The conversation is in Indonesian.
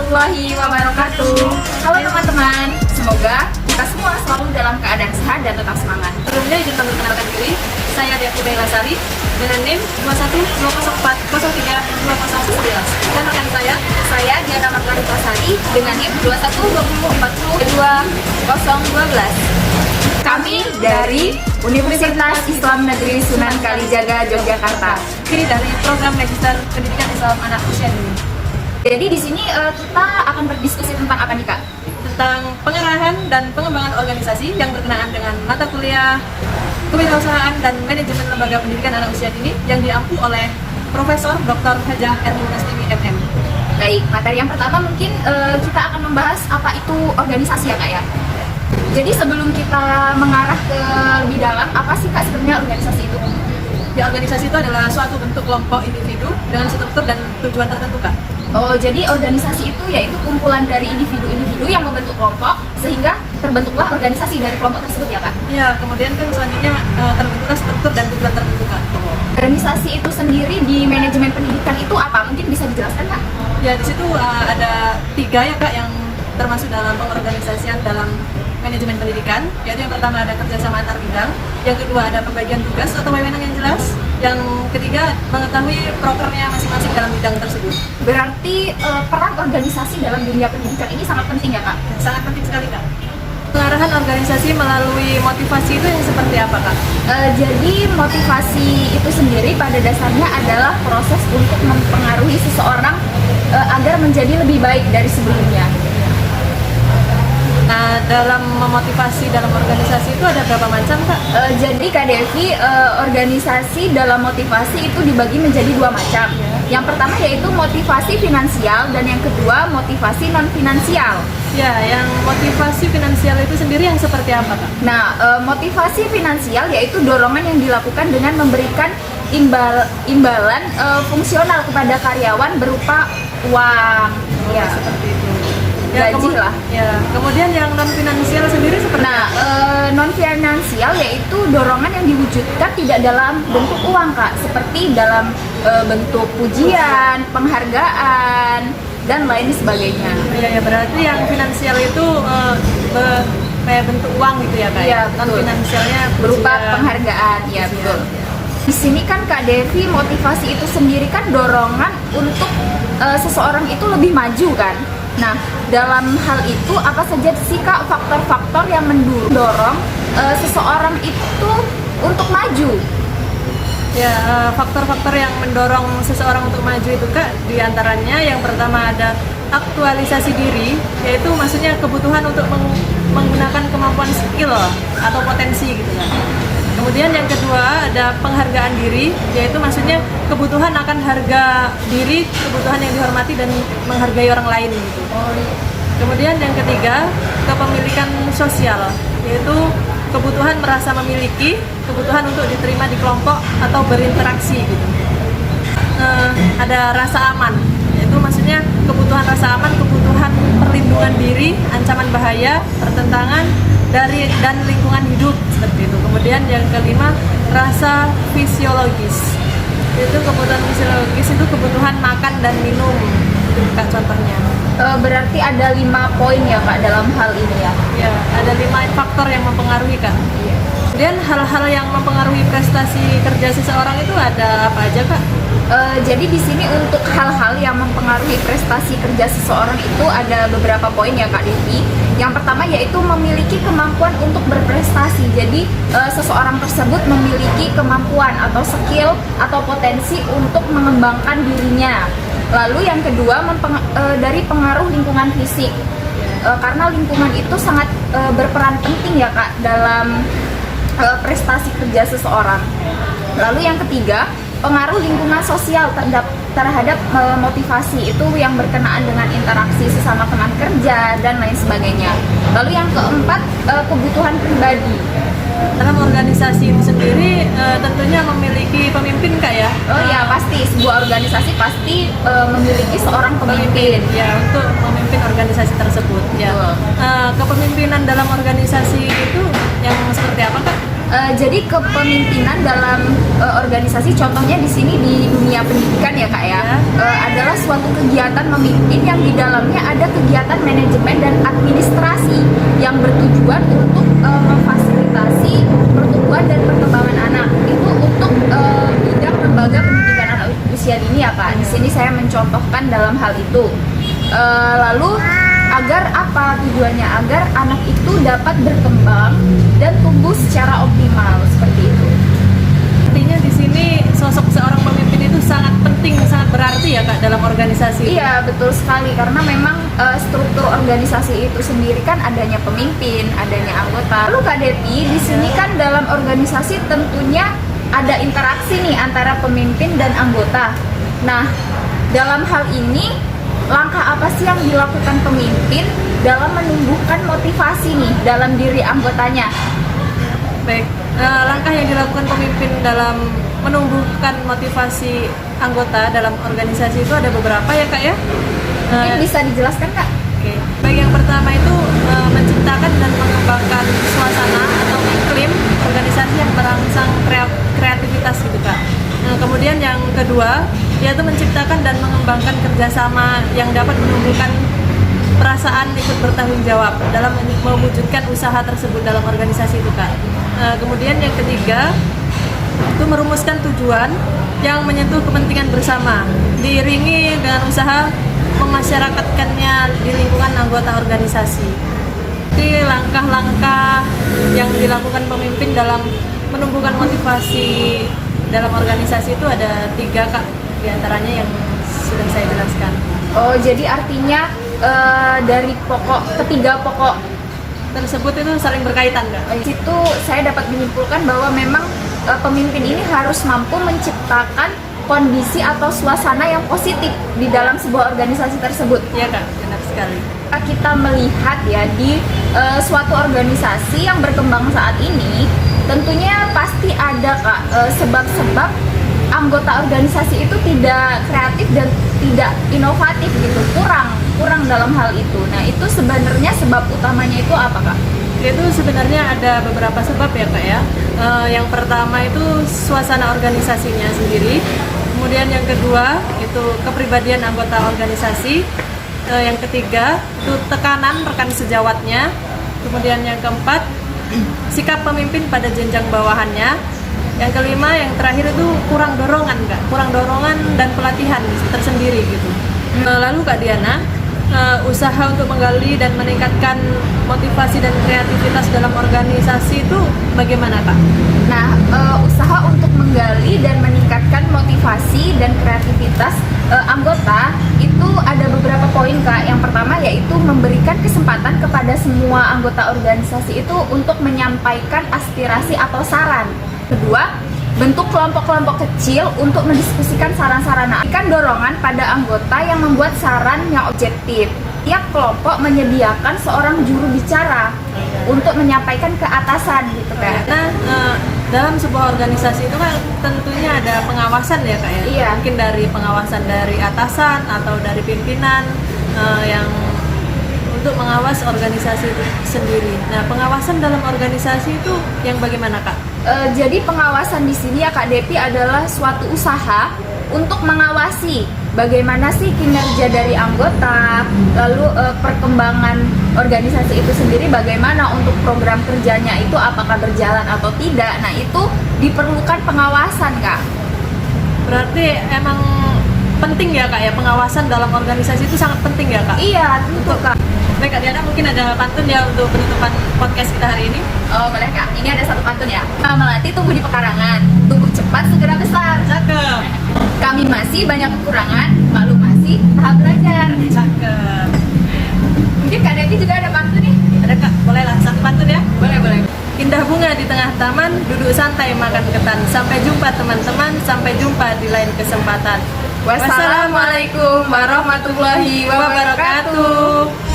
warahmatullahi wabarakatuh. Halo teman-teman, semoga kita semua selalu dalam keadaan sehat dan tetap semangat. Sebelumnya izin kami perkenalkan diri, saya Devi Lasari dengan NIM 212042032011 dan rekan Saya Diana Margarisari dengan NIM 2120422012. Kami dari Universitas Islam Negeri Sunan Kalijaga, Yogyakarta. kiri dari program Magister Pendidikan Islam Anak Usia Dini. Jadi di sini kita akan berdiskusi tentang apa nih Kak? Tentang pengarahan dan pengembangan organisasi yang berkenaan dengan mata kuliah kewirausahaan dan manajemen lembaga pendidikan anak usia dini yang diampu oleh Profesor Dr. Hajah Erni Nastimi MM. Baik, materi yang pertama mungkin kita akan membahas apa itu organisasi ya Kak ya? Jadi sebelum kita mengarah ke lebih dalam, apa sih Kak sebenarnya organisasi itu? Ya, organisasi itu adalah suatu bentuk kelompok individu dengan struktur dan tujuan tertentu, Kak. Oh, jadi organisasi itu yaitu kumpulan dari individu-individu yang membentuk kelompok sehingga terbentuklah organisasi dari kelompok tersebut ya Kak? Ya, kemudian kan selanjutnya terbentuklah struktur dan tujuan tertentu, Kak. Organisasi itu sendiri di manajemen pendidikan itu apa? Mungkin bisa dijelaskan Kak? Ya, di situ ada 3 ya, Kak, yang termasuk dalam pengorganisasian dalam manajemen pendidikan, yaitu yang pertama ada kerjasama antar bidang, yang kedua ada pembagian tugas atau wewenang yang jelas, yang ketiga mengetahui prokernya masing-masing dalam bidang tersebut. Berarti peran organisasi dalam dunia pendidikan ini sangat penting ya Kak? Sangat penting sekali, Kak. Pengarahan organisasi melalui motivasi itu yang seperti apa, Kak? Jadi motivasi itu sendiri pada dasarnya adalah proses untuk mempengaruhi seseorang agar menjadi lebih baik dari sebelumnya. Nah, dalam memotivasi dalam organisasi itu ada berapa macam, Kak? Jadi Kak Devi, organisasi dalam motivasi itu dibagi menjadi 2 macam. Yang pertama yaitu motivasi finansial dan yang kedua motivasi non finansial. Ya, yang motivasi finansial itu sendiri yang seperti apa, Kak? Nah, motivasi finansial yaitu dorongan yang dilakukan dengan memberikan imbalan fungsional kepada karyawan berupa uang. Ya, Seperti itu. gaji lah. Ya, kemudian yang non finansial sendiri seperti Nah, apa? non finansial yaitu dorongan yang diwujudkan tidak dalam bentuk uang Kak, seperti dalam bentuk pujian, penghargaan dan lain sebagainya. Ya, berarti yang finansial itu kayak bentuk uang gitu ya, Kak? Iya, Non betul. finansialnya Berupa pujian. penghargaan, ya betul. Di sini kan Kak Devi, motivasi itu sendiri kan dorongan untuk seseorang itu lebih maju kan. Nah, dalam hal itu apa saja sih Kak faktor-faktor yang mendorong seseorang itu untuk maju? Ya, faktor-faktor yang mendorong seseorang untuk maju itu, Kak, diantaranya yang pertama ada aktualisasi diri, yaitu maksudnya kebutuhan untuk menggunakan kemampuan skill atau potensi gitu kan. Kemudian yang kedua ada penghargaan diri, yaitu maksudnya kebutuhan akan harga diri, kebutuhan yang dihormati dan menghargai orang lain gitu. Kemudian yang ketiga kepemilikan sosial, yaitu kebutuhan merasa memiliki, kebutuhan untuk diterima di kelompok atau berinteraksi gitu. Ada rasa aman, yaitu maksudnya kebutuhan rasa aman, kebutuhan perlindungan diri, ancaman bahaya, pertentangan dari dan lingkungan hidup seperti itu. Kemudian yang kelima rasa fisiologis, yaitu kebutuhan fisiologis itu kebutuhan makan dan minum, itu Kak contohnya. Berarti ada 5 poin ya Kak dalam hal ini ya. Ya, ada 5 faktor yang mempengaruhi, Kak. Kemudian hal-hal yang mempengaruhi prestasi kerja seseorang itu ada apa aja, Kak? Jadi di sini untuk hal-hal yang mempengaruhi prestasi kerja seseorang itu ada beberapa poin ya Kak Devi. Yang pertama yaitu memiliki kemampuan untuk berprestasi. Jadi seseorang tersebut memiliki kemampuan atau skill atau potensi untuk mengembangkan dirinya. Lalu yang kedua dari pengaruh lingkungan fisik. Karena lingkungan itu sangat berperan penting ya Kak dalam prestasi kerja seseorang. Lalu yang ketiga pengaruh lingkungan sosial terhadap motivasi itu yang berkenaan dengan interaksi sesama teman kerja dan lain sebagainya. Lalu yang keempat kebutuhan pribadi. Dalam organisasi itu sendiri tentunya memiliki pemimpin, Kak ya? Oh ya pasti, sebuah organisasi pasti memiliki seorang pemimpin. Ya, untuk memimpin organisasi tersebut. Ya. Kepemimpinan dalam organisasi itu yang seperti apa, Kak? Jadi kepemimpinan dalam organisasi, contohnya di sini di dunia pendidikan ya kak ya, adalah suatu kegiatan memimpin yang di dalamnya ada kegiatan manajemen dan administrasi yang bertujuan untuk memfasilitasi pertumbuhan dan perkembangan anak. Itu untuk bidang lembaga pendidikan anak usia dini ya kak. Di sini saya mencontohkan dalam hal itu. Lalu agar apa tujuannya? Agar anak itu dapat berkembang dan tumbuh secara optimal seperti itu. Artinya di sini sosok seorang pemimpin itu sangat penting, sangat berarti ya kak dalam organisasi. Iya betul sekali, karena memang struktur organisasi itu sendiri kan adanya pemimpin, adanya anggota. Lalu Kak Depi, di sini kan dalam organisasi tentunya ada interaksi nih antara pemimpin dan anggota. Nah, dalam hal ini langkah apa sih yang dilakukan pemimpin dalam menumbuhkan motivasi nih dalam diri anggotanya? Baik, langkah yang dilakukan pemimpin dalam menumbuhkan motivasi anggota dalam organisasi itu ada beberapa ya kak ya. Mungkin bisa dijelaskan kak? Oke. Baik, yang pertama itu menciptakan dan mengembangkan suasana atau iklim organisasi yang merangsang kreativitas gitu kak. Kemudian yang kedua yaitu menciptakan dan mengembangkan kerjasama yang dapat menumbuhkan perasaan ikut bertanggung jawab dalam mewujudkan usaha tersebut dalam organisasi itu kak. Kemudian yang ketiga itu merumuskan tujuan yang menyentuh kepentingan bersama, diiringi dengan usaha memasyarakatkannya di lingkungan anggota organisasi. Jadi langkah-langkah yang dilakukan pemimpin dalam menumbuhkan motivasi dalam organisasi itu ada 3 kak, diantaranya yang sudah saya jelaskan. Oh, jadi artinya dari ketiga pokok Tersebut itu saling berkaitan kak. di situ saya dapat menyimpulkan bahwa memang pemimpin ini harus mampu menciptakan kondisi atau suasana yang positif di dalam sebuah organisasi tersebut. Iya kak, benar sekali. Kita melihat ya di suatu organisasi yang berkembang saat ini, tentunya pasti ada kak sebab-sebab anggota organisasi itu tidak kreatif dan tidak inovatif gitu, kurang dalam hal itu. Nah itu sebenarnya sebab utamanya itu apa kak? Itu sebenarnya ada beberapa sebab ya kak ya. Yang pertama itu suasana organisasinya sendiri. Kemudian yang kedua itu kepribadian anggota organisasi. Yang ketiga itu tekanan rekan sejawatnya. Kemudian yang keempat sikap pemimpin pada jenjang bawahannya. Yang kelima, yang terakhir itu kurang dorongan kak, kurang dorongan dan pelatihan tersendiri gitu. Lalu Kak Diana, usaha untuk menggali dan meningkatkan motivasi dan kreativitas dalam organisasi itu bagaimana Kak? Nah, usaha untuk menggali dan meningkatkan motivasi dan kreativitas anggota itu ada beberapa poin kak. Yang pertama yaitu memberikan kesempatan kepada semua anggota organisasi itu untuk menyampaikan aspirasi atau saran. Kedua, bentuk kelompok-kelompok kecil untuk mendiskusikan saran-saran. Berikan dorongan pada anggota yang membuat saran yang objektif. Tiap kelompok menyediakan seorang juru bicara untuk menyampaikan ke atasan gitu kan. Nah, dalam sebuah organisasi itu kan tentunya ada pengawasan ya kak ya. Iya. Mungkin dari pengawasan dari atasan atau dari pimpinan yang untuk mengawas organisasi itu sendiri. Nah, pengawasan dalam organisasi itu yang bagaimana kak? Jadi pengawasan di sini ya Kak Depi adalah suatu usaha untuk mengawasi bagaimana sih kinerja dari anggota, lalu perkembangan organisasi itu sendiri bagaimana, untuk program kerjanya itu apakah berjalan atau tidak. Nah itu diperlukan pengawasan Kak. Berarti emang penting ya kak ya, pengawasan dalam organisasi itu sangat penting ya kak? Iya tentu Kak. Baik Kak Diana, mungkin ada pantun ya untuk penutupan podcast kita hari ini. Oh boleh Kak, ini ada satu pantun ya. Melati tumbuh di pekarangan, tumbuh cepat segera besar. Cakep. Kami masih banyak kekurangan, malu masih tahap belajar. Cakep. Mungkin Kak Devi juga ada pantun nih? Ada kak, boleh lah satu pantun ya? Boleh. Indah bunga di tengah taman, duduk santai makan ketan. Sampai jumpa teman-teman, sampai jumpa di lain kesempatan. Wassalamualaikum warahmatullahi wabarakatuh.